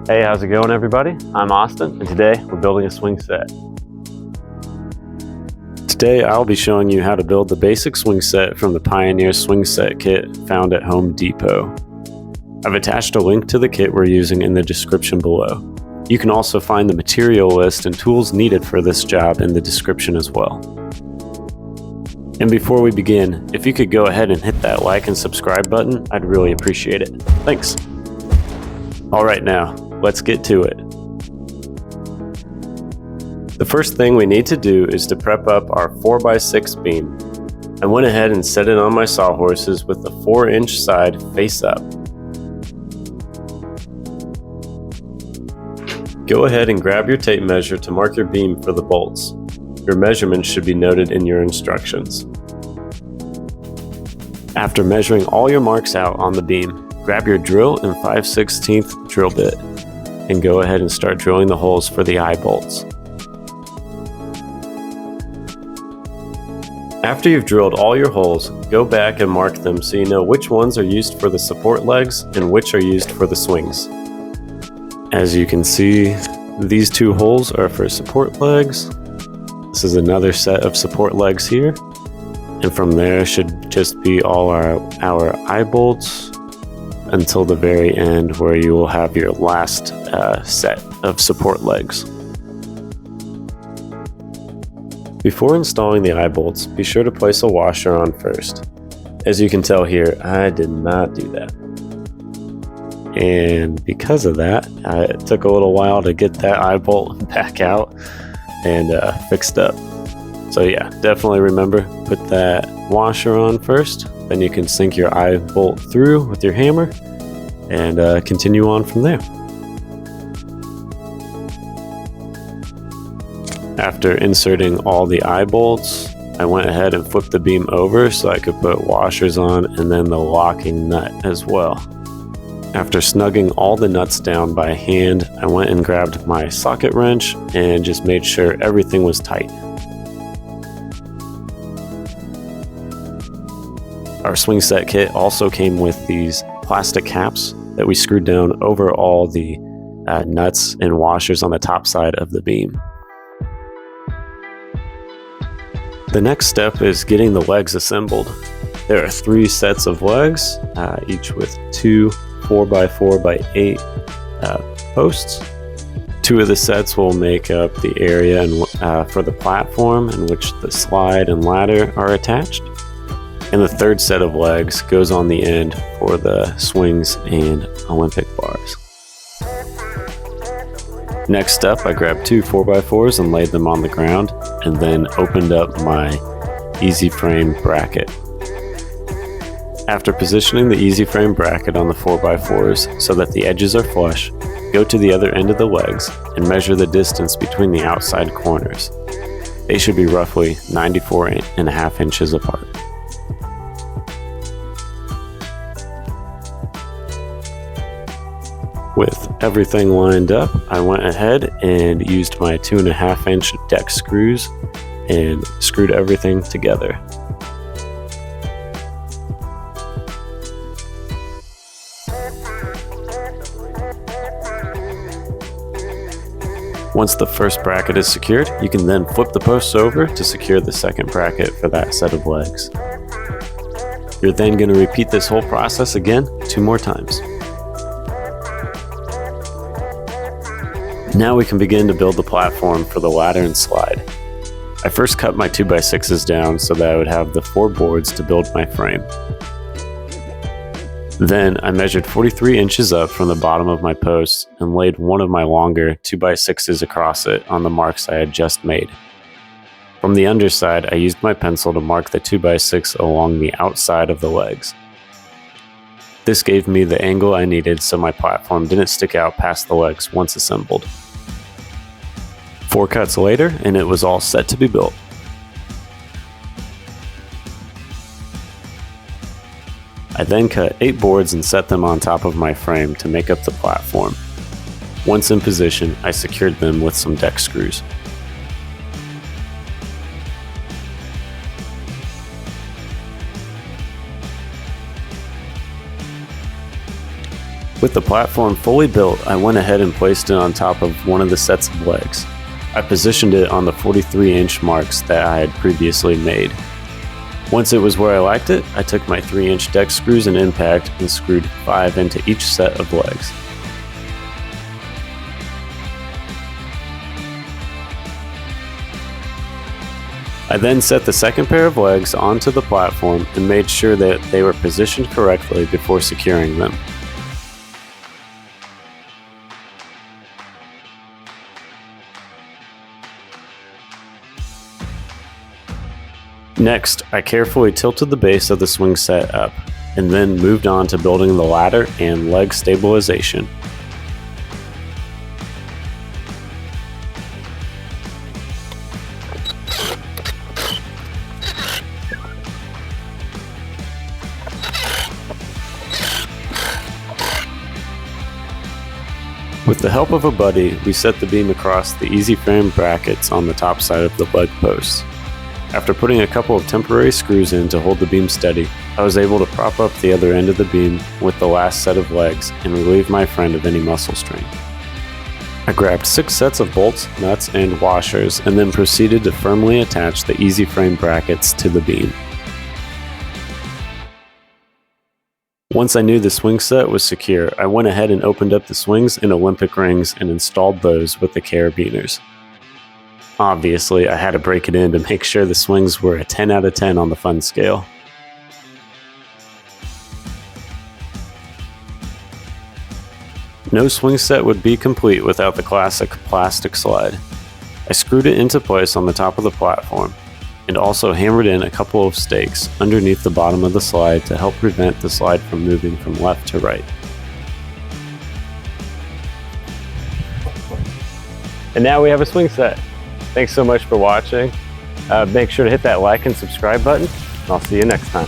Hey, how's it going, everybody? I'm Austin, and today we're building a swing set. Today I'll be showing you how to build the basic swing set from the Pioneer swing set kit found at Home Depot. I've attached a link to the kit we're using in the description below. You can also find the material list and tools needed for this job in the description as well. And before we begin, if you could go ahead and hit that like and subscribe button, I'd really appreciate it. Thanks. Alright, now, let's get to it. The first thing we need to do is to prep up our 4x6 beam. I went ahead and set it on my sawhorses with the 4-inch side face up. Go ahead and grab your tape measure to mark your beam for the bolts. Your measurements should be noted in your instructions. After measuring all your marks out on the beam, grab your drill and 5/16 drill bit and go ahead and start drilling the holes for the eye bolts. After you've drilled all your holes, go back and mark them so you know which ones are used for the support legs and which are used for the swings. As you can see, these two holes are for support legs. This is another set of support legs here. And from there should just be all our eye bolts until the very end where you will have your last set of support legs. Before installing the eye bolts, be sure to place a washer on first. As you can tell here, I did not do that. And because of that, it took a little while to get that eye bolt back out and fixed up. So yeah, definitely remember, put that washer on first, then you can sink your eye bolt through with your hammer and continue on from there. After inserting all the eye bolts, I went ahead and flipped the beam over so I could put washers on and then the locking nut as well. After snugging all the nuts down by hand, I went and grabbed my socket wrench and just made sure everything was tight. Our swing set kit also came with these plastic caps that we screwed down over all the nuts and washers on the top side of the beam. The next step is getting the legs assembled. There are 3 sets of legs, each with 2 4x4x8 posts. 2 of the sets will make up the area for the platform in which the slide and ladder are attached. And the 3rd set of legs goes on the end for the swings and Olympic bars. Next up, I grabbed 2 4x4s and laid them on the ground, and then opened up my easy frame bracket. After positioning the easy frame bracket on the 4x4s so that the edges are flush, go to the other end of the legs and measure the distance between the outside corners. They should be roughly 94.5 inches apart. With everything lined up, I went ahead and used my 2.5-inch deck screws and screwed everything together. Once the first bracket is secured, you can then flip the posts over to secure the second bracket for that set of legs. You're then going to repeat this whole process again 2 more times. Now we can begin to build the platform for the ladder and slide. I first cut my 2x6s down so that I would have the 4 boards to build my frame. Then I measured 43 inches up from the bottom of my post and laid one of my longer 2x6s across it on the marks I had just made. From the underside, I used my pencil to mark the 2x6 along the outside of the legs. This gave me the angle I needed so my platform didn't stick out past the legs once assembled. 4 cuts later, and it was all set to be built. I then cut 8 boards and set them on top of my frame to make up the platform. Once in position, I secured them with some deck screws. With the platform fully built, I went ahead and placed it on top of one of the sets of legs. I positioned it on the 43-inch marks that I had previously made. Once it was where I liked it, I took my 3-inch deck screws and impact and screwed 5 into each set of legs. I then set the second pair of legs onto the platform and made sure that they were positioned correctly before securing them. Next, I carefully tilted the base of the swing set up, and then moved on to building the ladder and leg stabilization. With the help of a buddy, we set the beam across the easy frame brackets on the top side of the leg posts. After putting a couple of temporary screws in to hold the beam steady, I was able to prop up the other end of the beam with the last set of legs and relieve my friend of any muscle strain. I grabbed 6 sets of bolts, nuts, and washers and then proceeded to firmly attach the easy frame brackets to the beam. Once I knew the swing set was secure, I went ahead and opened up the swings and Olympic rings and installed those with the carabiners. Obviously, I had to break it in to make sure the swings were a 10 out of 10 on the fun scale. No swing set would be complete without the classic plastic slide. I screwed it into place on the top of the platform, and also hammered in a couple of stakes underneath the bottom of the slide to help prevent the slide from moving from left to right. And now we have a swing set. Thanks so much for watching. Make sure to hit that like and subscribe button, and I'll see you next time.